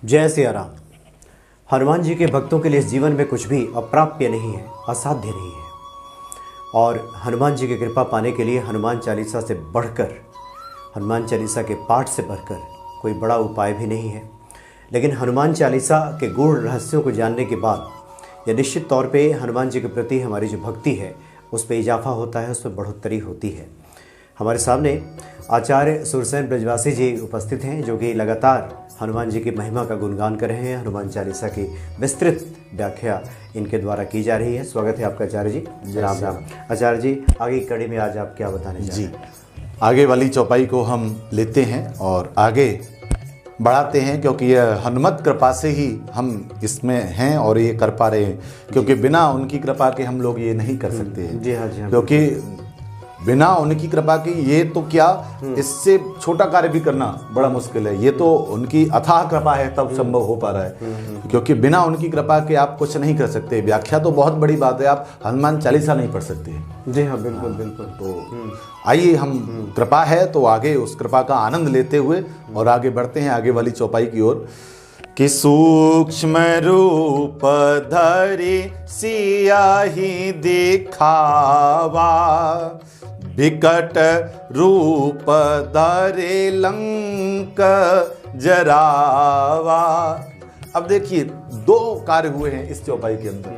जय सिया राम। हनुमान जी के भक्तों के लिए इस जीवन में कुछ भी अप्राप्य नहीं है, असाध्य नहीं है। और हनुमान जी की कृपा पाने के लिए हनुमान चालीसा से बढ़कर, हनुमान चालीसा के पाठ से बढ़कर कोई बड़ा उपाय भी नहीं है। लेकिन हनुमान चालीसा के गूढ़ रहस्यों को जानने के बाद यह निश्चित तौर पे हनुमान जी के प्रति हमारी जो भक्ति है उस पर इजाफा होता है, उस पर बढ़ोतरी होती है। हमारे सामने आचार्य सुरसेन ब्रजवासी जी उपस्थित हैं, जो कि लगातार हनुमान जी की महिमा का गुणगान कर रहे हैं। हनुमान चालीसा की विस्तृत व्याख्या इनके द्वारा की जा रही है। स्वागत है आपका आचार्य जी। राम राम। आचार्य जी, आगे की कड़ी में आज आप क्या बताने जा रहे हैं? आगे वाली चौपाई को हम लेते हैं और आगे बढ़ाते हैं, क्योंकि यह हनुमत कृपा से ही हम इसमें हैं और ये कर पा रहे हैं, क्योंकि बिना उनकी कृपा के हम लोग ये नहीं कर सकते हैं। जी हाँ, जी हाँ। क्योंकि बिना उनकी कृपा की ये तो क्या, इससे छोटा कार्य भी करना बड़ा मुश्किल है। ये तो उनकी अथाह कृपा है तब संभव हो पा रहा है, क्योंकि बिना उनकी कृपा के आप कुछ नहीं कर सकते। व्याख्या तो बहुत बड़ी बात है, आप हनुमान चालीसा नहीं पढ़ सकते। जी हाँ, बिल्कुल बिल्कुल। तो आइए, हम कृपा है तो आगे उस कृपा का आनंद लेते हुए और आगे बढ़ते हैं आगे वाली चौपाई की ओर। कि सूक्ष्म रूप धरि सियाहि दिखावा, विकट रूप धरे लंक जरावा। अब देखिए, दो कार्य हुए हैं इस चौपाई के अंदर।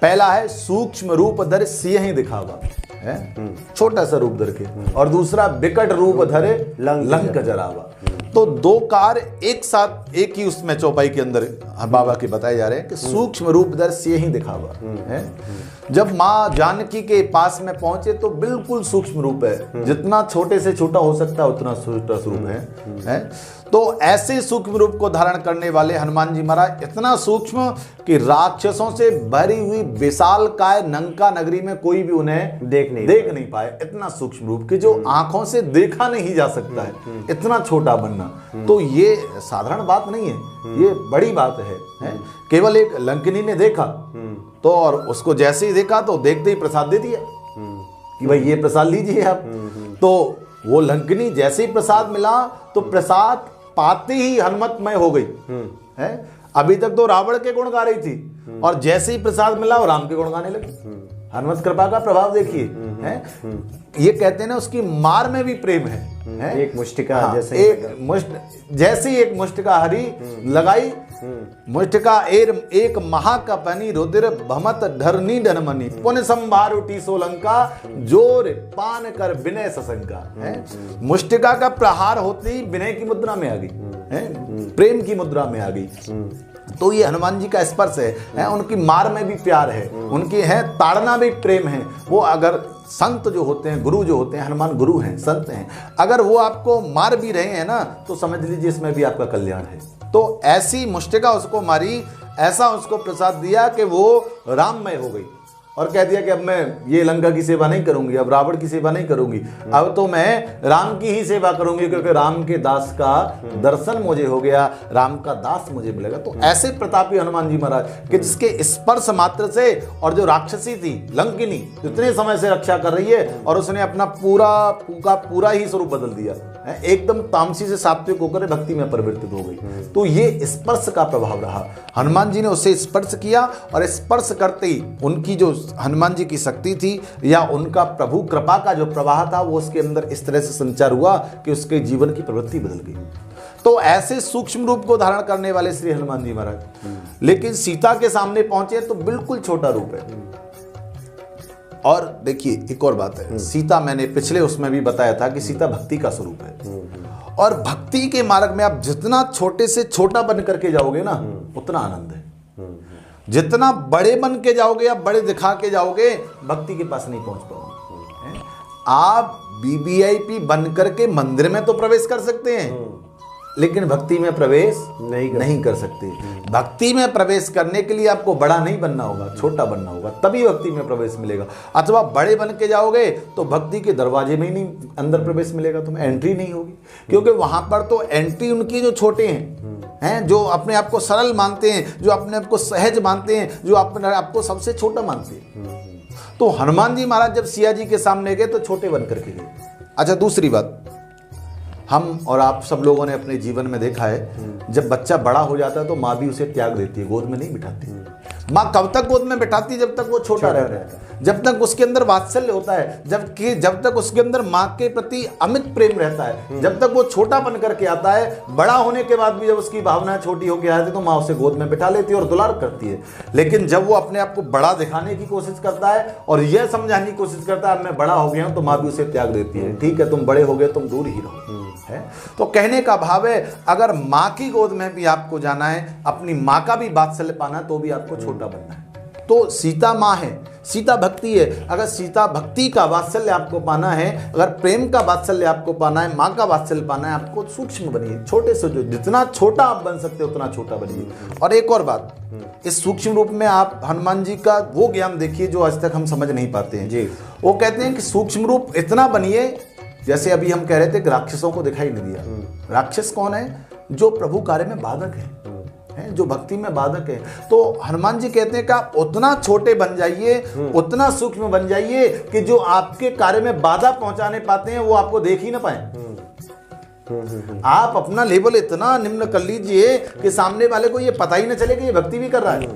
पहला है सूक्ष्म रूप धरे सियहि दिखावा, है छोटा सा रूप धर के, और दूसरा विकट रूप धरे लंक जरावा। तो दो कार्य एक साथ एक ही उसमें चौपाई के अंदर बाबा के बताए जा रहे हैं कि सूक्ष्म रूप धर सियहि दिखावा है। जब माँ जानकी के पास में पहुंचे तो बिल्कुल सूक्ष्म रूप है, जितना छोटे से छोटा हो सकता है उतना छोटा स्वरूप है। तो ऐसे सूक्ष्म रूप को धारण करने वाले हनुमान जी महाराज इतना सूक्ष्म कि राक्षसों से भरी हुई विशाल काय लंका नगरी में कोई भी उन्हें देख नहीं पाए। इतना सूक्ष्म रूप कि जो आंखों से देखा नहीं जा सकता है, इतना छोटा बनना। तो ये साधारण बात नहीं है, ये बड़ी बात है। केवल एक लंकिनी ने देखा तो, और उसको जैसे ही देखा तो देखते ही प्रसाद दे दिया कि भाई ये प्रसाद लीजिए आप। तो वो लंकिनी जैसे ही प्रसाद मिला तो प्रसाद पाते ही हनुमतमय हो गई है। अभी तक तो रावण के गुण गा रही थी और जैसे ही प्रसाद मिला वो राम के गुण गाने लगी। हनुमत कृपा का प्रभाव देखिए है। ये कहते हैं ना, उसकी मार में भी प्रेम है। एक मुष्टिका, जैसे एक मुष्टिका हरी लगाई, मुष्टिका एक महाकपनी रुद्र भमत धरनी धनमनी, पुन संभार उठी सोलंका, जोर पान कर विनय सशंका है। मुष्टिका का प्रहार होते ही विनय की मुद्रा में आ गई है, प्रेम की मुद्रा में आ गई। तो ये हनुमान जी का स्पर्श है। उनकी मार में भी प्यार है, उनकी है ताड़ना भी प्रेम है। वो अगर संत जो होते हैं, गुरु जो होते हैं, हनुमान गुरु हैं, संत हैं, अगर वो आपको मार भी रहे हैं ना तो समझ लीजिए इसमें भी आपका कल्याण है। तो ऐसी मुष्टिका उसको मारी, ऐसा उसको प्रसाद दिया कि वो राममय हो गई और कह दिया कि अब मैं ये लंका की सेवा नहीं करूंगी, अब रावण की सेवा नहीं करूंगी, अब तो मैं राम की ही सेवा करूंगी, क्योंकि राम के दास का दर्शन मुझे हो गया, राम का दास मुझे मिलेगा। तो ऐसे प्रतापी हनुमान जी महाराज कि जिसके स्पर्श मात्र से, और जो राक्षसी थी लंकिनी इतने समय से रक्षा कर रही है और उसने अपना पूरा ही स्वरूप बदल दिया, एकदम तामसी से सात्विक होकर भक्ति में परिवर्तित हो गई। तो ये स्पर्श का प्रभाव रहा। हनुमान जी ने उसे स्पर्श किया और स्पर्श करते ही उनकी जो हनुमान जी की शक्ति थी या उनका प्रभु कृपा का जो प्रवाह था वो उसके अंदर इस तरह से संचार हुआ कि उसके जीवन की प्रवृत्ति बदल गई। तो ऐसे सूक्ष्म रूप को धारण करने वाले श्री हनुमान जी महाराज लेकिन सीता के सामने पहुंचे तो बिल्कुल छोटा रूप है। और देखिए, एक और बात है, सीता मैंने पिछले उसमें भी बताया था कि सीता भक्ति का स्वरूप है। और भक्ति के मार्ग में आप जितना छोटे से छोटा बन करके जाओगे ना उतना आनंद है। जितना बड़े बन के जाओगे या बड़े दिखा के जाओगे, भक्ति के पास नहीं पहुंच पाओगे। आप वीवीआईपी बन करके मंदिर में तो प्रवेश कर सकते हैं, लेकिन भक्ति में प्रवेश नहीं कर सकते। भक्ति में प्रवेश करने के लिए आपको बड़ा नहीं बनना होगा, छोटा बनना होगा, तभी भक्ति में प्रवेश मिलेगा। अथवा बड़े बन के जाओगे तो भक्ति के दरवाजे में ही नहीं अंदर प्रवेश मिलेगा, तुम्हें एंट्री नहीं होगी। क्योंकि वहां पर तो एंट्री उनकी जो छोटे हैं, जो अपने आप को सरल मानते हैं, जो अपने आप को सहज मानते हैं, जो अपने आप को सबसे छोटा मानते हैं। तो हनुमान जी महाराज जब सिया जी के सामने गए तो छोटे बन करके गए। अच्छा, दूसरी बात, हम और आप सब लोगों ने अपने जीवन में देखा है, जब बच्चा बड़ा हो जाता है तो माँ भी उसे त्याग देती है, गोद में नहीं बिठाती। माँ कब तक गोद में बिठाती है? जब तक वो छोटा रहता है, जब तक उसके अंदर वात्सल्य होता है, जब तक उसके अंदर माँ के प्रति अमित प्रेम रहता है, जब तक वो छोटा बन करके आता है। बड़ा होने के बाद भी जब उसकी भावनाएं छोटी होकर आती है तो माँ उसे गोद में बिठा लेती है और दुलार करती है। लेकिन जब वो अपने आप को बड़ा दिखाने की कोशिश करता है और यह समझाने की कोशिश करता है मैं बड़ा हो गया हूं, तो माँ भी उसे त्याग देती है। ठीक है, तुम बड़े हो गए, तुम दूर ही रहो। है तो कहने का भाव है, अगर माँ की गोद में भी आपको जाना है, अपनी माँ का भी वात्सल्य पाना है, तो भी आपको छोटा बनना है। तो सीता माँ है, सीता भक्ति है। अगर सीता भक्ति का वात्सल्य आपको पाना है, अगर प्रेम का वात्सल्य आपको पाना है, माँ का वात्सल्य पाना है, आपको सूक्ष्म बनिए, छोटे से जो जितना छोटा आप बन सकते हो उतना छोटा बनिए। और एक और बात, इस सूक्ष्म रूप में आप हनुमान जी का वो ज्ञान देखिए जो आज तक हम समझ नहीं पाते हैं जी। वो कहते हैं कि सूक्ष्म रूप इतना बनिए, जैसे अभी हम कह रहे थे कि राक्षसों को दिखाई नहीं दिया। राक्षस कौन है? जो प्रभु कार्य में बाधक है, जो भक्ति में बाधक है। तो हनुमान जी कहते हैं कि आप उतना छोटे बन जाइए, उतना सूक्ष्म बन जाइए कि जो आपके कार्य में बाधा पहुंचाने पाते हैं वो आपको देख ही ना पाए। आप अपना लेवल इतना निम्न कर लीजिए कि सामने वाले को ये पता ही ना चले कि ये भक्ति भी कर रहा है,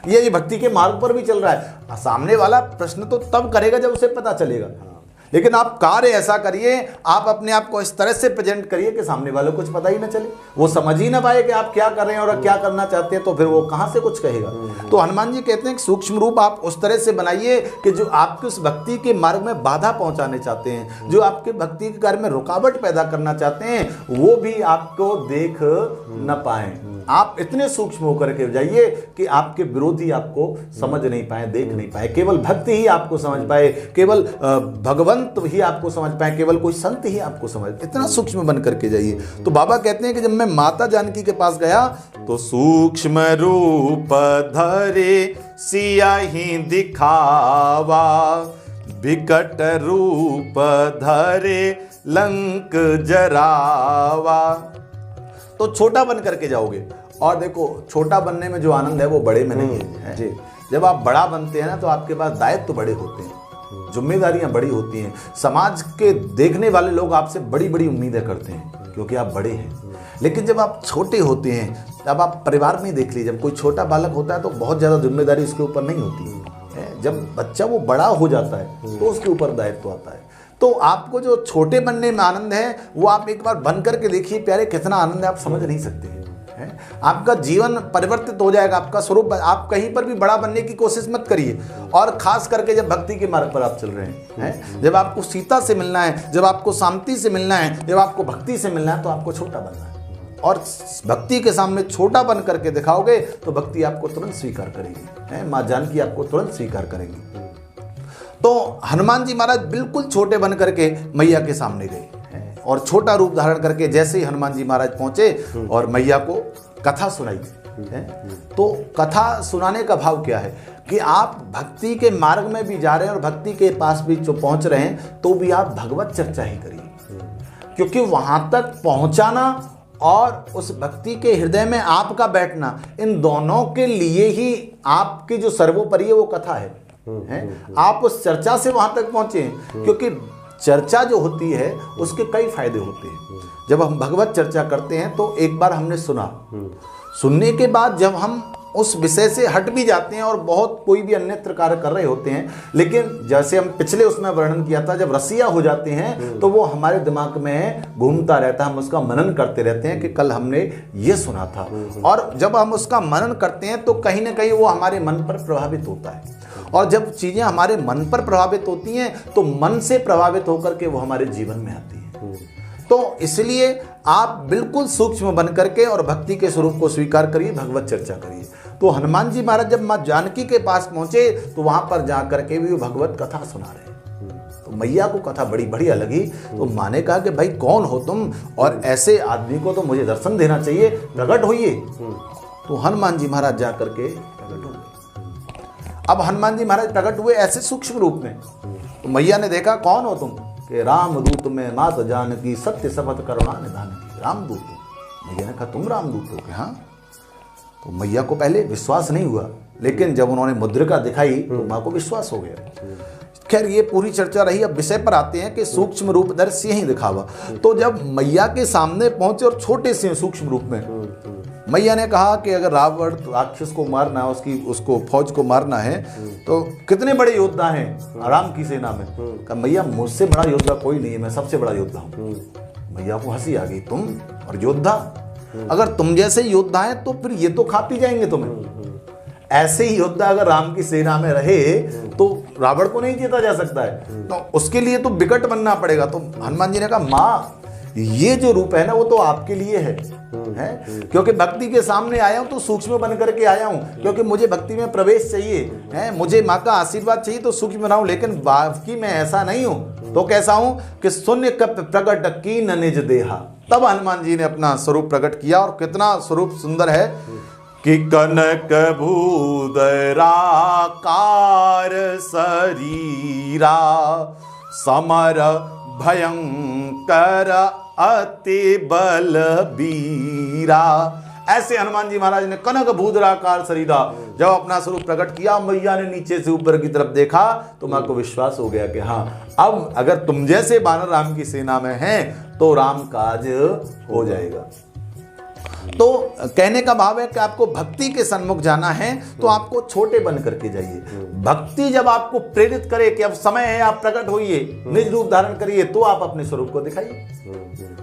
ये भक्ति के मार्ग पर भी चल रहा है। सामने वाला प्रश्न तो तब करेगा जब उसे पता चलेगा। लेकिन आप कार्य ऐसा करिए, आप अपने आप को इस तरह से प्रेजेंट करिए कि सामने वालों को कुछ पता ही ना चले, वो समझ ही ना पाए कि आप क्या कर रहे हैं और क्या करना चाहते हैं, तो फिर वो कहां से कुछ कहेगा। तो हनुमान जी कहते हैं कि सूक्ष्म रूप आप उस तरह से बनाइए कि जो आपके उस भक्ति के मार्ग में बाधा पहुंचाने चाहते हैं, जो आपके भक्ति के कार्य में रुकावट पैदा करना चाहते हैं, वो भी आपको देख न पाए। आप इतने सूक्ष्म होकर के जाइए कि आपके विरोधी आपको समझ नहीं पाए, देख नहीं पाए, केवल भक्ति ही आपको समझ पाए, केवल भगवंत ही आपको समझ पाए, केवल कोई संत ही आपको समझ, इतना सूक्ष्म बन करके जाइए। तो बाबा कहते हैं कि जब मैं माता जानकी के पास गया तो सूक्ष्म रूप धरे सिया ही दिखावा, विकट रूप धरे लंक जरावा। तो छोटा बन करके जाओगे। और देखो, छोटा बनने में जो आनंद है वो बड़े में नहीं है जी। जब आप बड़ा बनते हैं ना तो आपके पास दायित्व तो बड़े होते हैं, जिम्मेदारियां बड़ी होती हैं, समाज के देखने वाले लोग आपसे बड़ी बड़ी उम्मीदें करते हैं क्योंकि आप बड़े हैं। लेकिन जब आप छोटे होते हैं, तब आप परिवार में देख लीजिए, जब कोई छोटा बालक होता है तो बहुत ज़्यादा जिम्मेदारी उसके ऊपर नहीं होती है। जब बच्चा वो बड़ा हो जाता है तो उसके ऊपर दायित्व आता है। तो आपको जो छोटे बनने में आनंद है वो आप एक बार बन करके देखिए प्यारे, कितना आनंद है आप समझ नहीं सकते हैं। आपका जीवन परिवर्तित हो जाएगा, आपका स्वरूप। आप कहीं पर भी बड़ा बनने की कोशिश मत करिए, और खास करके जब भक्ति के मार्ग पर आप चल रहे हैं, जब आपको सीता से मिलना है, जब आपको शांति से मिलना है, जब आपको भक्ति से मिलना है, तो आपको छोटा बनना है। और भक्ति के सामने छोटा बन करके दिखाओगे तो भक्ति आपको तुरंत स्वीकार करेगी, माँ जानकी आपको तुरंत स्वीकार करेंगी। तो हनुमान जी महाराज बिल्कुल छोटे बन करके मैया के सामने गए और छोटा रूप धारण करके जैसे ही हनुमान जी महाराज पहुंचे और मैया को कथा सुनाई। तो कथा सुनाने का भाव क्या है कि आप भक्ति के मार्ग में भी जा रहे हैं और भक्ति के पास भी जो पहुंच रहे हैं तो भी आप भगवत चर्चा ही करिए, क्योंकि वहां तक पहुंचाना और उस भक्ति के हृदय में आपका बैठना, इन दोनों के लिए ही आपकी जो सर्वोपरि है वो कथा है। आप उस चर्चा से वहां तक पहुंचे, क्योंकि चर्चा जो होती है उसके कई फायदे होते हैं। जब हम भगवत चर्चा करते हैं तो एक बार हमने सुना, सुनने के बाद जब हम उस विषय से हट भी जाते हैं और बहुत कोई भी अन्यत्र कार्य कर रहे होते हैं, लेकिन जैसे हम पिछले उसमें वर्णन किया था, जब रसिया हो जाते हैं तो वो हमारे दिमाग में घूमता रहता है, हम उसका मनन करते रहते हैं कि कल हमने ये सुना था। और जब हम उसका मनन करते हैं तो कहीं ना कहीं वो हमारे मन पर प्रभावित होता है, और जब चीज़ें हमारे मन पर प्रभावित होती हैं तो मन से प्रभावित होकर के वो हमारे जीवन में आती है। तो इसलिए आप बिल्कुल सूक्ष्म बन करके और भक्ति के स्वरूप को स्वीकार करिए, भगवत चर्चा करिए। तो हनुमान जी महाराज जब माँ जानकी के पास पहुंचे तो वहां पर जा करके भी वो भगवत कथा सुना रहे। तो मैया को कथा बड़ी बढ़िया लगी। तो माँ ने कहा कि भाई कौन हो तुम, और ऐसे आदमी को तो मुझे दर्शन देना चाहिए, प्रकट होइए। तो हनुमान जी महाराज जा करके प्रकट हो गए। अब हनुमान जी महाराज प्रकट हुए ऐसे सूक्ष्म रूप में। तो मैया ने देखा, कौन हो तुम? कि रामदूत में मात जानकी सत्य शपथ करुणा निधान की। रामदूत? मैया ने कहा तुम रामदूत हो? कि हाँ। तो मैया को पहले विश्वास नहीं हुआ, लेकिन जब उन्होंने मुद्रिका दिखाई तो माँ को विश्वास हो गया। खैर ये पूरी चर्चा रही। अब विषय पर आते हैं कि सूक्ष्म रूप दर्शी ही दिखावा। तो जब मैया के सामने पहुंचे और छोटे से सूक्ष्म रूप में, मैया ने कहा कि अगर रावण राक्षस को मारना है, उसको फौज को मारना है, तो कितने बड़े योद्धा हैं राम की सेना में। कहा मैया मुझसे बड़ा योद्धा कोई नहीं है, मैं सबसे बड़ा योद्धा हूँ। मैया को हंसी आ गई, तुम और योद्धा, अगर तुम जैसे योद्धा हैं तो फिर ये तो खा पी जाएंगे तुम्हें। ऐसे ही योद्धा अगर राम की सेना में रहे तो रावण को नहीं जीता जा सकता है, तो उसके लिए तो विकट बनना पड़ेगा। तो हनुमान जी ने कहा माँ ये जो रूप है ना वो तो आपके लिए है, क्योंकि भक्ति के सामने आया हूं तो सूक्ष्म बन करके आया हूं, क्योंकि मुझे भक्ति में प्रवेश चाहिए है, मुझे माँ का आशीर्वाद चाहिए तो सूक्ष्म बनाऊं। लेकिन बाकी मैं ऐसा नहीं हूं, तो कैसा हूं कि शून्य कप प्रकट की न निज देहा। तब हनुमान जी ने अपना स्वरूप प्रकट किया, और कितना स्वरूप सुंदर है कि कनक भूदराकार शरीरा समर भयंकर अति बलबीरा। ऐसे हनुमान जी महाराज ने कनक भूदराकार शरीरा जब अपना स्वरूप प्रकट किया, मैया ने नीचे से ऊपर की तरफ देखा तो मां को विश्वास हो गया कि हाँ अब अगर तुम जैसे बानर राम की सेना में हैं तो राम काज हो जाएगा। तो कहने का भाव है कि आपको भक्ति के सन्मुख जाना है तो आपको छोटे बन करके जाइए। भक्ति जब आपको प्रेरित करे कि अब समय है आप प्रकट होइए, निज रूप धारण करिए, तो आप अपने स्वरूप को दिखाइए।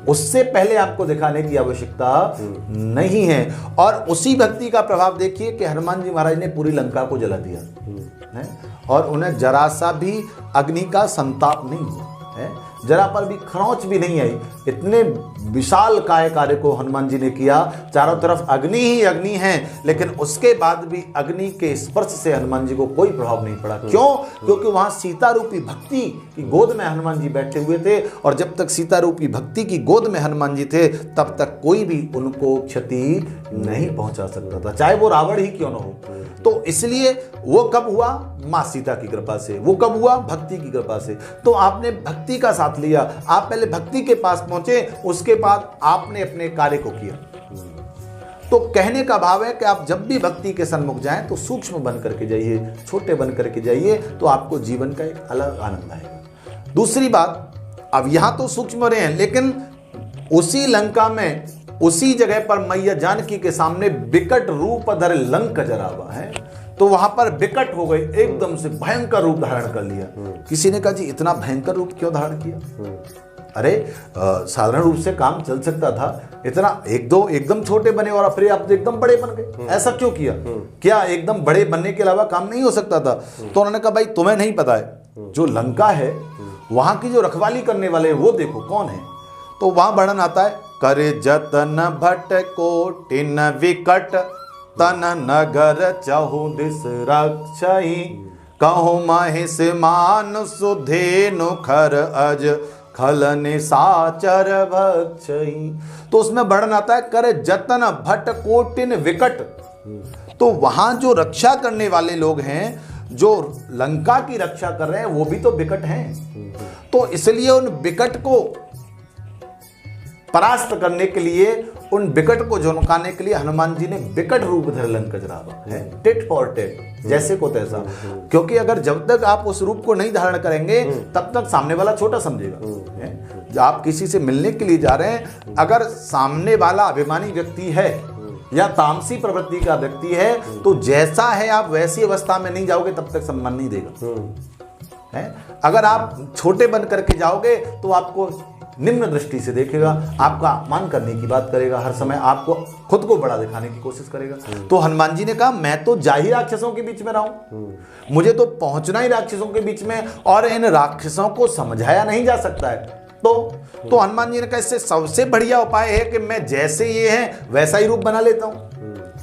उससे पहले आपको दिखाने की आवश्यकता नहीं है। और उसी भक्ति का प्रभाव देखिए कि हनुमान जी महाराज ने पूरी लंका को जला दिया है, और उन्हें जरा सा भी अग्नि का संताप नहीं हुआ है, जरा पर भी खरोंच भी नहीं आई। इतने विशाल काय कार्य को हनुमान जी ने किया, चारों तरफ अग्नि ही अग्नि है, लेकिन उसके बाद भी अग्नि के स्पर्श से हनुमान जी को कोई प्रभाव नहीं पड़ा। क्यों? क्योंकि वहां सीता रूपी भक्ति की गोद में हनुमान जी बैठे हुए थे, और जब तक सीता रूपी भक्ति की गोद में हनुमान जी थे तब तक कोई भी उनको क्षति नहीं पहुंचा सकता था, चाहे वो रावण ही क्यों न हो। तो इसलिए वो कब हुआ? मां सीता की कृपा से। वो कब हुआ? भक्ति की कृपा से। तो आपने भक्ति का साथ लिया, आप पहले भक्ति के पास पहुंचे, उसके बाद आपने अपने कार्य को किया। तो कहने का भाव है कि आप जब भी भक्ति के सन्मुख जाएं तो सूक्ष्म बन करके जाइए, छोटे बन करके जाइए, तो आपको जीवन का एक अलग आनंद आएगा। दूसरी बात, अब यहां तो सूक्ष्म रहे हैं, लेकिन उसी लंका में उसी जगह पर मैया जानकी के सामने विकट रूप धर लंक जरावा है, तो वहां पर विकट हो गए, एकदम से भयंकर रूप धारण कर लिया। किसी ने कहा जी इतना भयंकर रूप क्यों धारण किया? अरे साधारण रूप से काम चल सकता था, इतना एकदम छोटे बने और फिर आप एकदम बड़े बन गए, ऐसा क्यों किया? क्या एकदम बड़े बनने के अलावा काम नहीं हो सकता था? तो उन्होंने कहा भाई तुम्हें नहीं पता है, जो लंका है वहां की जो रखवाली करने वाले वो देखो कौन है। तो वहां वर्णन आता है, करे जतन भट कोटिन विकट तन नगर चहु दिस रक्षई कहु महिष मान सुधेनु खर अज खल निशाचर भक्षई। तो उसमें वर्णन आता है करे जतन भट कोटिन विकट। तो वहां जो रक्षा करने वाले लोग हैं, जो लंका की रक्षा कर रहे हैं, वो भी तो विकट हैं। तो इसलिए उन विकट को परास्त करने के लिए, उन विकट को झुनकाने के लिए हनुमान जी ने विकट रूप धर लंक जरावा है, टिट फॉर टेट, जैसे को तैसा। क्योंकि अगर जब तक आप उस रूप को नहीं धारण करेंगे तब तक सामने वाला छोटा समझेगा। आप किसी से मिलने के लिए जा रहे हैं, अगर सामने वाला अभिमानी व्यक्ति है या तामसी प्रवृत्ति का व्यक्ति है, तो जैसा है आप वैसी अवस्था में नहीं जाओगे तब तक सम्मान नहीं देगा। अगर आप छोटे बन करके जाओगे तो आपको निम्न दृष्टि से देखेगा, आपका अपमान करने की बात करेगा, हर समय आपको खुद को बड़ा दिखाने की कोशिश करेगा। तो हनुमान जी ने कहा मैं तो जा ही राक्षसों के बीच में रहा हूं, मुझे तो पहुंचना ही राक्षसों के बीच में, और इन राक्षसों को समझाया नहीं जा सकता है। तो हनुमान जी ने कहा इससे सबसे बढ़िया उपाय है कि मैं जैसे ये हैं वैसा ही रूप बना लेता हूं,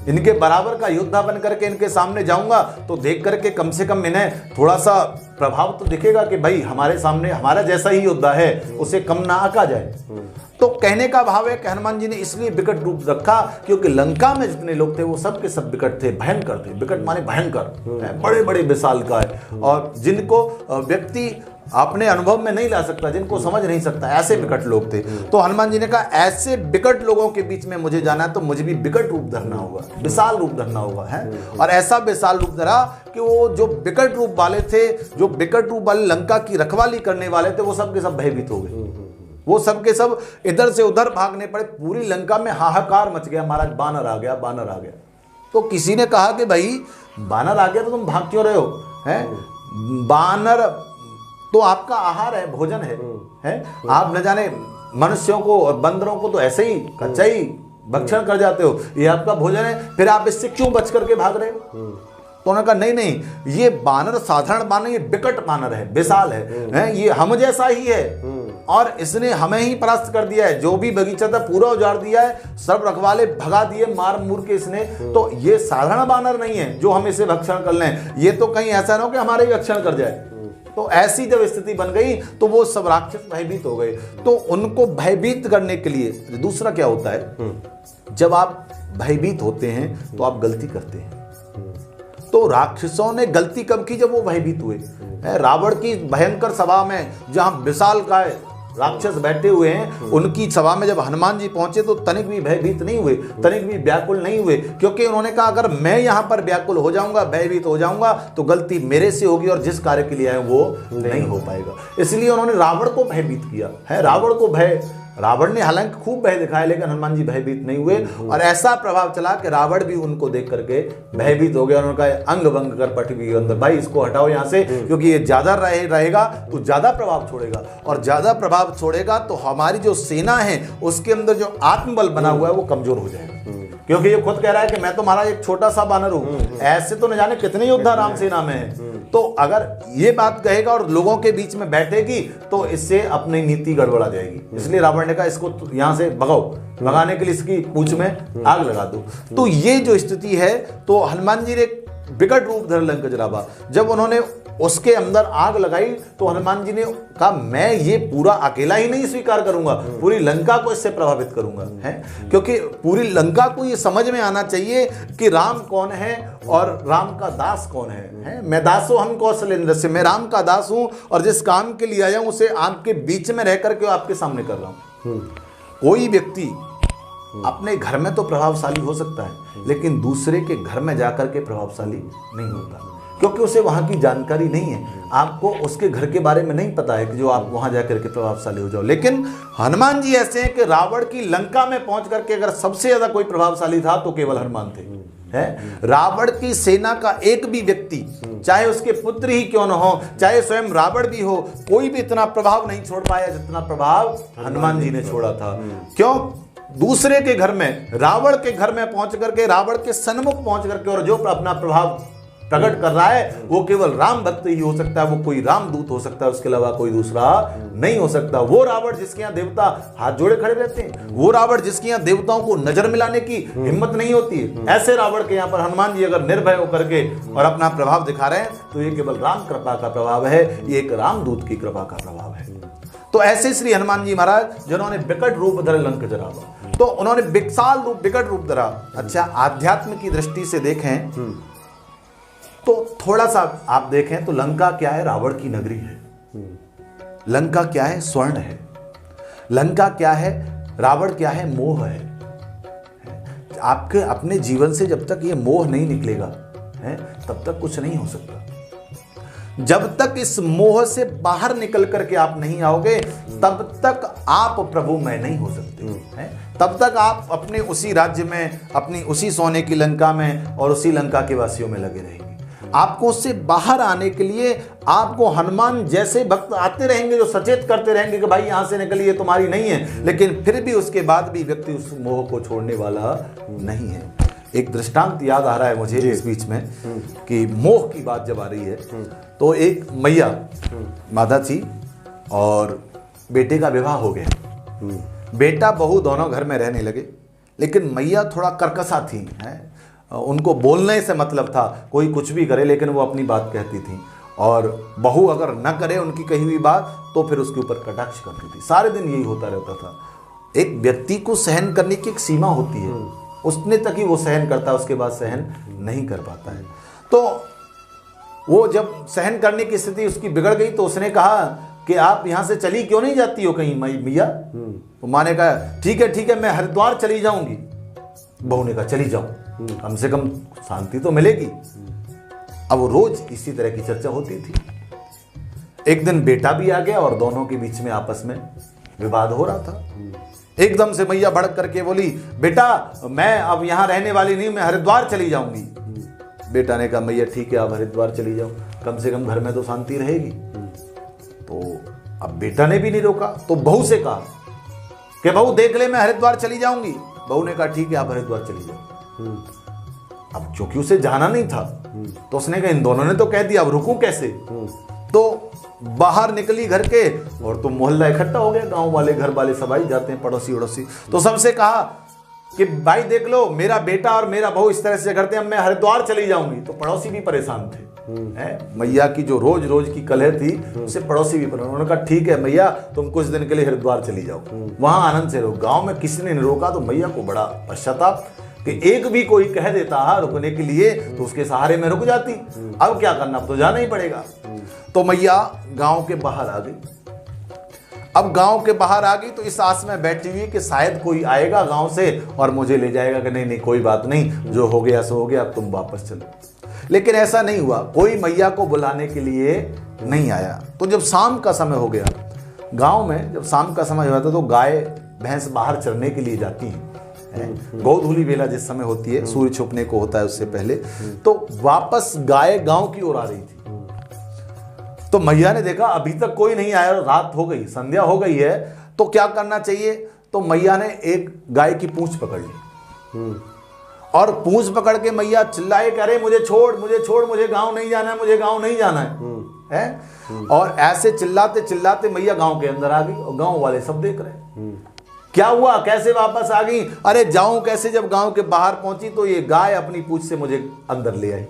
इनके बराबर का योद्धा बन करके इनके सामने जाऊंगा तो देख करके कम से कम इन्हें थोड़ा सा प्रभाव तो दिखेगा कि भाई हमारे सामने हमारा जैसा ही योद्धा है, उसे कम ना आका जाए। तो कहने का भाव है कि हनुमान जी ने इसलिए विकट रूप रखा क्योंकि लंका में जितने लोग थे वो सब के सब विकट थे, भयंकर थे। विकट माने भयंकर, बड़े बड़े विशालकाय, और जिनको व्यक्ति अपने अनुभव में नहीं ला सकता, जिनको समझ नहीं सकता, ऐसे विकट लोग थे। तो हनुमान जी ने कहा ऐसे विकट लोगों के बीच में मुझे जाना है तो मुझे भी विकट रूप धरना होगा, विशाल रूप धरना होगा है। और ऐसा विशाल रूप धरा कि वो जो विकट रूप वाले थे, जो विकट रूप वाले लंका की रखवाली करने वाले थे, वो सब के सब भयभीत हो गए। वो सब के सब इधर से उधर भागने पड़े। पूरी लंका में हाहाकार मच गया, महाराज बानर आ गया, बानर आ गया। तो किसी ने कहा कि भाई बानर आ गया तो तुम भाग क्यों रहे हो, हैं? बानर तो आपका आहार है, भोजन है? आप न जाने मनुष्यों को और बंदरों को तो ऐसे ही कच्चा ही भक्षण कर जाते हो, ये आपका भोजन है, फिर आप इससे क्यों बच करके भाग रहे हो? तो उन्होंने कहा नहीं, ये बानर साधारण बानर, ये विकट बानर है, विशाल है, ये हम जैसा ही है और इसने हमें ही परास्त कर दिया है। जो भी बगीचा था पूरा उजाड़ दिया है, सब रखवाले भगा दिए मार मूर के इसने। तो ये साधारण बानर नहीं है जो हम इसे भक्षण कर लें, ये तो कहीं ऐसा ना हो कि हमारे ही भक्षण कर जाए। तो ऐसी जब स्थिति बन गई तो वो सब राक्षस भयभीत हो गए। तो उनको भयभीत करने के लिए दूसरा क्या होता है, जब आप भयभीत होते हैं तो आप गलती करते हैं। तो राक्षसों ने गलती कब की, जब वो भयभीत हुए। रावण की भयंकर सभा में जहां विशालकाय राक्षस बैठे हुए हैं, उनकी सभा में जब हनुमान जी पहुंचे तो तनिक भी भयभीत नहीं हुए, तनिक भी व्याकुल नहीं हुए, क्योंकि उन्होंने कहा अगर मैं यहां पर व्याकुल हो जाऊंगा, भयभीत हो जाऊंगा तो गलती मेरे से होगी और जिस कार्य के लिए आए वो नहीं हो पाएगा। इसलिए उन्होंने रावण को भयभीत किया है। रावण को रावण ने हालांकि खूब भय दिखाया, लेकिन हनुमान जी भयभीत नहीं हुए और ऐसा प्रभाव चला कि रावण भी उनको देख करके भयभीत हो गया। उन्होंने कहा अंग भंग कर पृथ्वी के अंदर, भाई इसको हटाओ यहाँ से, क्योंकि ये ज्यादा रहेगा तो ज्यादा प्रभाव छोड़ेगा और ज्यादा प्रभाव छोड़ेगा तो हमारी जो सेना है उसके अंदर जो आत्मबल बना हुआ है वो कमजोर हो जाएगा। क्योंकि ये खुद कह रहा है कि मैं तो महाराज एक छोटा सा बानर हूं, ऐसे तो न जाने कितने योद्धा राम सेना में है। तो अगर ये बात कहेगा और लोगों के बीच में बैठेगी तो इससे अपनी नीति गड़बड़ा जाएगी। इसलिए रावण ने कहा इसको यहां से भगाओ, भगाने के लिए इसकी पूंछ में आग लगा दो। तो ये जो स्थिति है, तो हनुमान जी ने विकट रूप धर लंकजरावा, जब उन्होंने उसके अंदर आग लगाई तो हनुमान जी ने कहा मैं ये पूरा अकेला ही नहीं स्वीकार करूंगा, पूरी लंका को इससे प्रभावित करूंगा, है? क्योंकि पूरी लंका को ये समझ में आना चाहिए कि राम कौन है और राम का दास कौन है? मैं दासो हम कौशलेंद्र से, मैं राम का दास हूं और जिस काम के लिए आया हूं उसे आपके बीच में रह करके आपके सामने कर रहा हूं। कोई व्यक्ति अपने घर में तो प्रभावशाली हो सकता है, लेकिन दूसरे के घर में जाकर के प्रभावशाली नहीं होता, क्योंकि उसे वहां की जानकारी नहीं है। आपको उसके घर के बारे में नहीं पता है कि जो आप वहां जाकर के प्रभावशाली हो जाओ। लेकिन हनुमान जी ऐसे हैं कि रावण की लंका में पहुंच करके अगर सबसे ज्यादा कोई प्रभावशाली था तो केवल हनुमान थे। रावण की सेना का एक भी व्यक्ति, चाहे उसके पुत्र ही क्यों न हो, चाहे स्वयं रावण भी हो, कोई भी इतना प्रभाव नहीं छोड़ पाया जितना प्रभाव हनुमान जी ने छोड़ा था। क्यों? दूसरे के घर में, रावण के घर में पहुंच करके, रावण के सन्मुख पहुंच करके, और जो अपना प्रभाव प्रकट कर रहा है वो केवल राम भक्त ही हो सकता है, वो कोई राम दूत हो सकता है, उसके अलावा कोई दूसरा नहीं हो सकता। वो रावण जिसके यहाँ देवता हाथ जोड़े खड़े रहते हैं, वो रावण जिसके यहाँ देवताओं को नजर मिलाने की हिम्मत नहीं होती है, ऐसे रावण के यहाँ पर हनुमान जी अगर निर्भय होकर के और अपना प्रभाव दिखा रहे हैं तो ये केवल राम कृपा का प्रभाव है, ये एक रामदूत की कृपा का प्रभाव है। तो ऐसे श्री हनुमान जी महाराज जिन्होंने विकट रूप धरे लंकजरावा, तो उन्होंने विशाल रूप, विकट रूप धरा। अच्छा, आध्यात्म की दृष्टि से देखें तो थोड़ा सा आप देखें तो लंका क्या है? रावण की नगरी है। लंका क्या है? स्वर्ण है। लंका क्या है? रावण क्या है? मोह है। आपके अपने जीवन से जब तक ये मोह नहीं निकलेगा है, तब तक कुछ नहीं हो सकता। जब तक इस मोह से बाहर निकल करके आप नहीं आओगे तब तक आप प्रभुमय नहीं हो सकते हैं। तब तक आप अपने उसी राज्य में, अपनी उसी सोने की लंका में और उसी लंका के वासियों में लगे रहेंगे। आपको उससे बाहर आने के लिए आपको हनुमान जैसे भक्त आते रहेंगे जो सचेत करते रहेंगे कि भाई यहां से निकलिए, तुम्हारी नहीं है, लेकिन फिर भी उसके बाद भी व्यक्ति उस मोह को छोड़ने वाला नहीं है। एक दृष्टांत याद आ रहा है मुझे इस बीच में कि मोह की बात जब आ रही है तो एक मैया माता थी और बेटे का विवाह हो गया। बेटा बहू दोनों घर में रहने लगे, लेकिन मैया थोड़ा कर्कशा थी, है? उनको बोलने से मतलब था, कोई कुछ भी करे लेकिन वो अपनी बात कहती थी, और बहू अगर न करे उनकी कही हुई बात तो फिर उसके ऊपर कटाक्ष करती थी। सारे दिन यही होता रहता था। एक व्यक्ति को सहन करने की एक सीमा होती है, उसने तक ही वो सहन करता है, उसके बाद सहन नहीं कर पाता है। तो वो जब सहन करने की स्थिति उसकी बिगड़ गई तो उसने कहा कि आप यहाँ से चली क्यों नहीं जाती हो कहीं मैया। तो माँ ने कहा ठीक है मैं हरिद्वार चली जाऊंगी। बहू ने कहा चली जाओ, कम से कम शांति तो मिलेगी। अब वो रोज इसी तरह की चर्चा होती थी। एक दिन बेटा भी आ गया और दोनों के बीच में आपस में विवाद हो रहा था। एकदम से मैया भड़क करके बोली, बेटा मैं अब यहाँ रहने वाली नहीं, मैं हरिद्वार चली जाऊंगी। बेटा ने कहा मैया ठीक है आप हरिद्वार चली जाओ, कम से कम घर में तो शांति रहेगी। तो अब बेटा ने भी नहीं रोका, तो बहू से कहा कि बहू देख ले मैं हरिद्वार चली जाऊंगी। बहू ने कहा ठीक है आप हरिद्वार चली जाओ। अब चूंकि उसे जाना नहीं था तो उसने कहा इन दोनों ने तो कह दिया, अब रुकूं कैसे। तो बाहर निकली घर के और तो मोहल्ला इकट्ठा हो गया, गांव वाले घर वाले सब आई जाते हैं, पड़ोसी उड़ोसी। तो सबसे कहा कि भाई देख लो मेरा बेटा और मेरा बहू इस तरह से करते हैं, अब मैं हरिद्वार चली जाऊंगी। तो पड़ोसी भी परेशान थे। मैया की जो रोज रोज की कलह थी उससे पड़ोसी भी परेशान। उन्होंने कहा ठीक है मैया तुम कुछ दिन के लिए हरिद्वार चली जाओ, वहां आनंद से रहो। गांव में किसी ने नहीं रोका तो मैया को बड़ा पश्चाताप कि एक भी कोई कह देता है रुकने के लिए तो उसके सहारे में रुक जाती। अब क्या करना, अब तो जाना ही पड़ेगा। तो मैया गांव के बाहर आ गई। अब गांव के बाहर आ गई तो इस आस में बैठी हुई कि शायद कोई आएगा गांव से और मुझे ले जाएगा कि नहीं कोई बात नहीं, जो हो गया सो हो गया, अब तुम वापस चलो। लेकिन ऐसा नहीं हुआ, कोई मैया को बुलाने के लिए नहीं आया। तो जब शाम का समय हो गया, गांव में जब शाम का समय हुआ था तो गाय भैंस बाहर चरने के लिए जाती हैं। गोधूली बेला जिस समय होती है, सूर्य छुपने को होता है उससे पहले, तो वापस गाय गांव की ओर आ रही थी। तो मैया ने देखा अभी तक कोई नहीं आया, रात हो गई, संध्या हो गई है, तो क्या करना चाहिए। तो मैया ने एक गाय की पूंछ पकड़ ली और पूंछ पकड़ के मैया चिल्लाए कि अरे मुझे छोड़, मुझे गांव नहीं जाना है, मुझे गांव नहीं जाना है। और ऐसे चिल्लाते चिल्लाते मैया गांव के अंदर आ गई और गांव वाले सब देख रहे हैं क्या हुआ, कैसे वापस आ गई। अरे जाऊं कैसे, जब गांव के बाहर पहुंची तो ये गाय अपनी पूंछ से मुझे अंदर ले आई।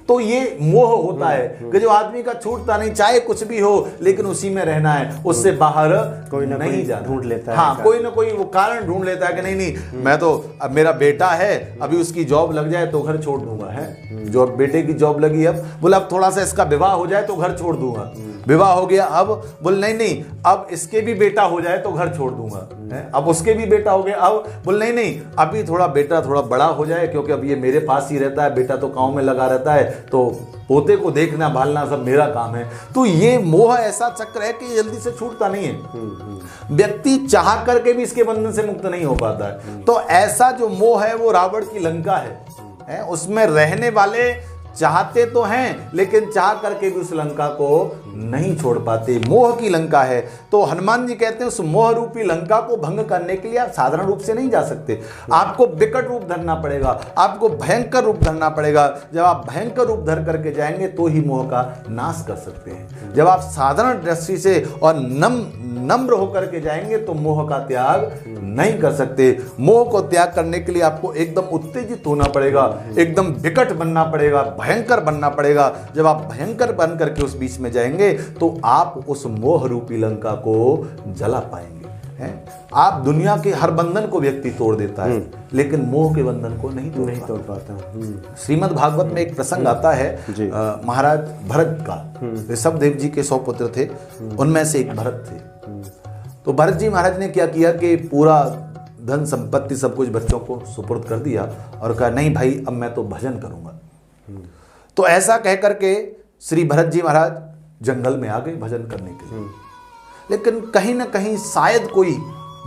तो ये मोह होता है कि जो आदमी का छूटता नहीं, चाहे कुछ भी हो लेकिन उसी में रहना है, उससे बाहर कोई ना नहीं जाना, ढूंढ लेता है। हाँ, कोई ना कोई वो कारण ढूंढ लेता है कि नहीं मैं तो, अब मेरा बेटा है, अभी उसकी जॉब लग जाए तो घर छोड़ दूंगा। है जो बेटे की जॉब लगी, अब बोला अब थोड़ा सा इसका विवाह हो जाए तो घर छोड़ दूंगा। विवाह हो गया, अब बोल नहीं अब इसके भी बेटा हो जाए तो घर छोड़ दूंगा। अब उसके भी बेटा हो गया, अब बोल नहीं अभी थोड़ा बेटा थोड़ा बड़ा हो जाए, क्योंकि अब ये मेरे पास ही रहता है, बेटा तो गांव में लगा रहता है, तो पोते को देखना भालना सब मेरा काम है। तो ये मोह ऐसा चक्र है कि जल्दी से छूटता नहीं है। व्यक्ति चाह करके भी इसके बंधन से मुक्त नहीं हो पाता है। तो ऐसा जो मोह है वो रावण की लंका है, उसमें रहने वाले चाहते तो हैं लेकिन चाह करके भी उस लंका को नहीं छोड़ पाते, मोह की लंका है। तो हनुमान जी कहते हैं उस मोह रूपी लंका को भंग करने के लिए आप साधारण रूप से नहीं जा सकते, आपको विकट रूप धरना पड़ेगा, आपको भयंकर रूप धरना पड़ेगा। जब आप भयंकर रूप धर करके जाएंगे तो ही मोह का नाश कर सकते हैं। जब आप साधारण दृष्टि से और नम्र होकर के जाएंगे तो मोह का त्याग नहीं कर सकते। मोह को त्याग करने के लिए आपको एकदम उत्तेजित होना पड़ेगा, एकदम विकट बनना पड़ेगा, भयंकर बनना पड़ेगा। जब आप भयंकर बन करके उस बीच में जाएंगे तो आप उस मोह रूपी लंका को जला पाएंगे। आप दुनिया के हर बंधन को व्यक्ति तोड़ देता है लेकिन मोह के बंधन को नहीं तोड़ पाता। श्रीमद् भागवत में एक प्रसंग आता है महाराज भरत का। ऋषभदेव जी के 100 पुत्र थे, उनमें से एक भरत थे। तो भरत जी महाराज ने क्या किया कि पूरा धन संपत्ति सब कुछ बच्चों को सुपुर्द कर दिया और कहा नहीं भाई अब मैं तो भजन करूंगा। तो ऐसा कह करके श्री भरत जी महाराज जंगल में आ गए भजन करने के लिए। लेकिन कहीं ना कहीं शायद कोई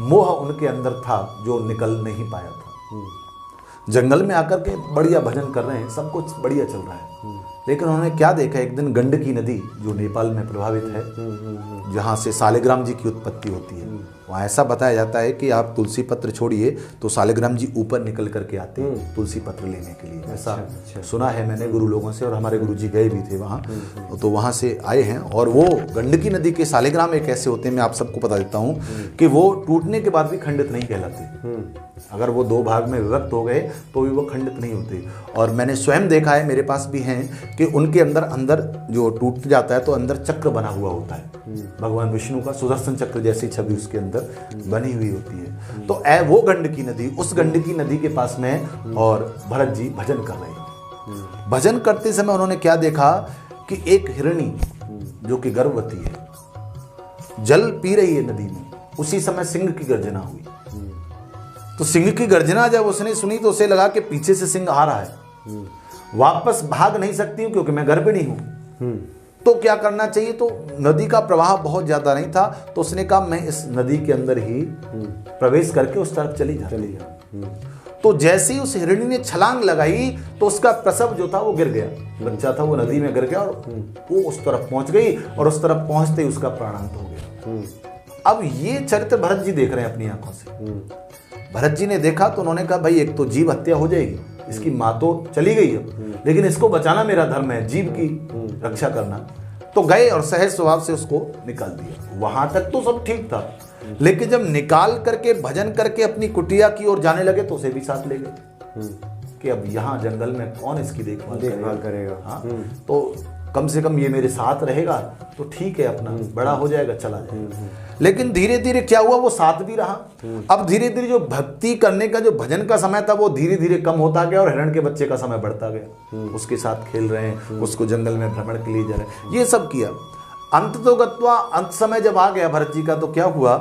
मोह उनके अंदर था जो निकल नहीं पाया था। जंगल में आकर के बढ़िया भजन कर रहे हैं, सब कुछ बढ़िया चल रहा है, लेकिन उन्होंने क्या देखा, एक दिन गंडकी नदी जो नेपाल में प्रभावित है, जहाँ से शालिग्राम जी की उत्पत्ति होती है, वहाँ ऐसा बताया जाता है कि आप तुलसी पत्र छोड़िए तो शालिग्राम जी ऊपर निकल करके आते हैं तुलसी पत्र लेने के लिए। ऐसा सुना है मैंने गुरु लोगों से, और हमारे गुरु जी गए भी थे वहाँ, तो वहाँ से आए हैं। और वो गंडकी नदी के शालिग्राम एक ऐसे होते हैं, मैं आप सबको बता देता हूँ कि वो टूटने के बाद भी खंडित नहीं कहलाते। अगर वो 2 भाग में विभक्त हो गए तो भी वो खंडित नहीं होते। और मैंने स्वयं देखा है, मेरे पास भी हैं, कि उनके अंदर जो टूट जाता है तो अंदर चक्र बना हुआ होता है, भगवान विष्णु का सुदर्शन चक्र जैसी छवि उसके अंदर बनी हुई होती है। तो वो गंडकी नदी, उस गंडकी नदी के पास में और भरत जी भजन कर रहे हैं। भजन करते समय उन्होंने क्या देखा कि एक हिरणी जो कि गर्भवती है, जल पी रही है नदी में, उसी समय सिंह की गर्जना हुई। तो सिंह की गर्जना जब उसने सुनी तो उसे लगा कि पीछे से सिंह आ रहा है, वापस भाग नहीं सकती हूं क्योंकि मैं गर्भिणी हूं। तो क्या करना चाहिए? तो नदी का प्रवाह बहुत ज्यादा नहीं था, तो उसने कहा मैं इस नदी के अंदर ही प्रवेश करके उस तरफ चली जा। तो जैसे ही उस हिरणी ने छलांग लगाई तो उसका प्रसव जो था वो गिर गया, बच्चा था वो नदी में गिर गया और वो उस तरफ पहुंच गई और उस तरफ पहुंचते ही उसका प्राणांत हो गया। अब ये चरित्र भरत जी देख रहे हैं अपनी आंखों से। भरत जी ने देखा तो उन्होंने कहा भाई एक तो जीव हत्या हो जाएगी, इसकी माँ तो चली गई अब, लेकिन इसको बचाना मेरा धर्म है, जीव की रक्षा करना। तो गए और सहज स्वभाव से उसको निकाल दिया। वहां तक तो सब ठीक था, लेकिन जब निकाल करके भजन करके अपनी कुटिया की ओर जाने लगे तो उसे भी साथ ले गए कि अब यहाँ जंगल में कौन इसकी देखभाल करेगा। हाँ, तो कम से कम ये मेरे साथ रहेगा तो ठीक है, अपना बड़ा हो जाएगा, चला जाएगा। लेकिन धीरे धीरे क्या हुआ, वो साथ भी रहा। अब धीरे धीरे जो भक्ति करने का, जो भजन का समय था, वो धीरे धीरे कम होता गया और हिरण के बच्चे का समय बढ़ता गया। उसके साथ खेल रहे हैं, उसको जंगल में भ्रमण के लिए जा रहे हैं, ये सब किया। अंत तो गत्वा, अंत समय जब आ गया भरत जी का, तो क्या हुआ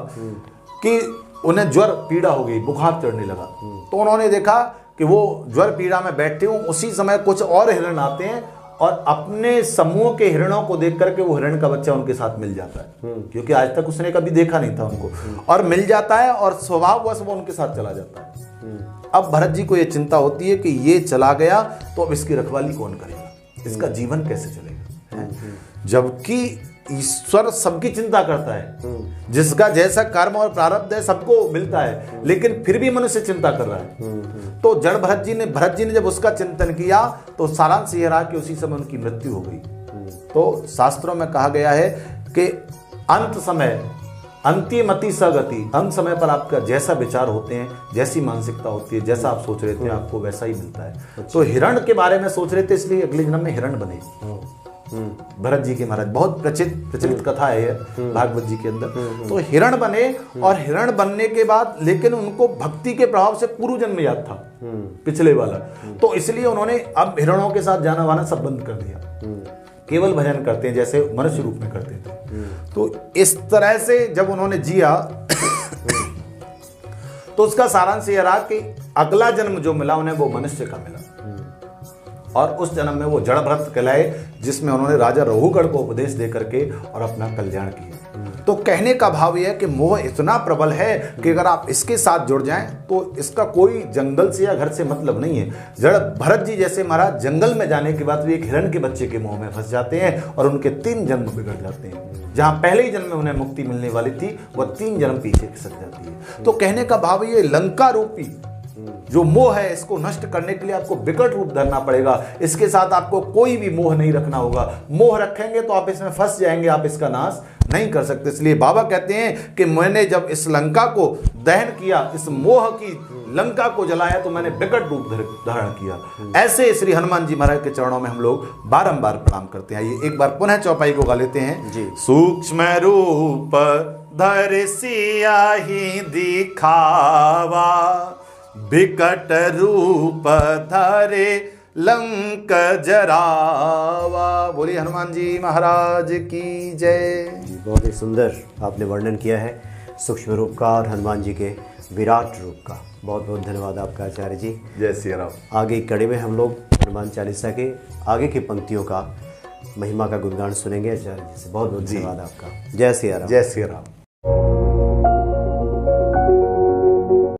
कि उन्हें ज्वर पीड़ा हो गई, बुखार चढ़ने लगा। तो उन्होंने देखा कि वो ज्वर पीड़ा में बैठे हूं, उसी समय कुछ और हिरण आते हैं और अपने समूह के हिरणों को देख करके वो हिरण का बच्चा उनके साथ मिल जाता है, क्योंकि आज तक उसने कभी देखा नहीं था उनको, और मिल जाता है और स्वभाववश वो उनके साथ चला जाता है। अब भरत जी को ये चिंता होती है कि ये चला गया तो अब इसकी रखवाली कौन करेगा, इसका जीवन कैसे चलेगा। जबकि ईश्वर सबकी चिंता करता है, जिसका जैसा कर्म और प्रारब्ध है सबको मिलता है, लेकिन फिर भी मनुष्य चिंता कर रहा है। तो जड़ भरत जी ने जब उसका चिंतन किया तो सारांश ये रहा कि उसी समय उनकी मृत्यु हो गई। तो शास्त्रों में कहा गया है कि अंत समय अंतिमति सगति, अंत समय पर आपका जैसा विचार होते हैं, जैसी मानसिकता होती है, जैसा आप सोच रहे थे आपको वैसा ही मिलता है। तो हिरण के बारे में सोच रहे थे, इसलिए अगले जन्म में हिरण बने भरत जी के महाराज। बहुत प्रचलित कथा है ये भागवत जी के अंदर। तो हिरण बने, और हिरण बनने के बाद लेकिन उनको भक्ति के प्रभाव से पूर्व जन्म याद था, पिछले वाला, तो इसलिए उन्होंने अब हिरणों के साथ जाना वाना सब बंद कर दिया, केवल भजन करते हैं जैसे मनुष्य रूप में करते थे। तो इस तरह से जब उन्होंने जिया तो उसका सारांश यह रहा कि अगला जन्म जो मिला उन्हें वो मनुष्य का मिला, और उस जन्म में वो जड़ भरत कहलाए, जिसमें उन्होंने राजा रघुगढ़ को उपदेश दे करके और अपना कल्याण किया। तो कहने का भाव यह है कि मोह इतना प्रबल है कि अगर आप इसके साथ जुड़ जाएं तो इसका कोई जंगल से या घर से मतलब नहीं है। जड़ भरत जी जैसे महाराज जंगल में जाने के बाद भी एक हिरण के बच्चे के मोह में फंस जाते हैं और उनके 3 जन्म बिगड़ जाते हैं। जहां पहले ही जन्म में उन्हें मुक्ति मिलने वाली थी, वह 3 जन्म पीछे खिसक जाती है। तो कहने का भाव ये लंका रूपी जो मोह है, इसको नष्ट करने के लिए आपको विकट रूप धरना पड़ेगा। इसके साथ आपको कोई भी मोह नहीं रखना होगा। मोह रखेंगे तो आप इसमें फंस जाएंगे, आप इसका नाश नहीं कर सकते। इसलिए बाबा कहते हैं कि मैंने जब इस लंका को दहन किया, इस मोह की लंका को जलाया, तो मैंने विकट रूप धारण किया। ऐसे श्री हनुमान जी महाराज के चरणों में हम लोग बारंबार प्रणाम करते हैं। ये एक बार पुनः चौपाई को गा लेते हैं जी। सूक्ष्म रूप धर सियाहि दिखावा, विकट रूप धरे लंक जरावा। बोलिए हनुमान जी महाराज की जय। बहुत ही सुंदर आपने वर्णन किया है सूक्ष्म रूप का और हनुमान जी के विराट रूप का। बहुत बहुत धन्यवाद आपका आचार्य जी। जय श्री राम। आगे की कड़ी में हम लोग हनुमान चालीसा के आगे की पंक्तियों का महिमा का गुणगान सुनेंगे आचार्य जी से। बहुत बहुत धन्यवाद आपका। जय श्री राम। जय श्री राम।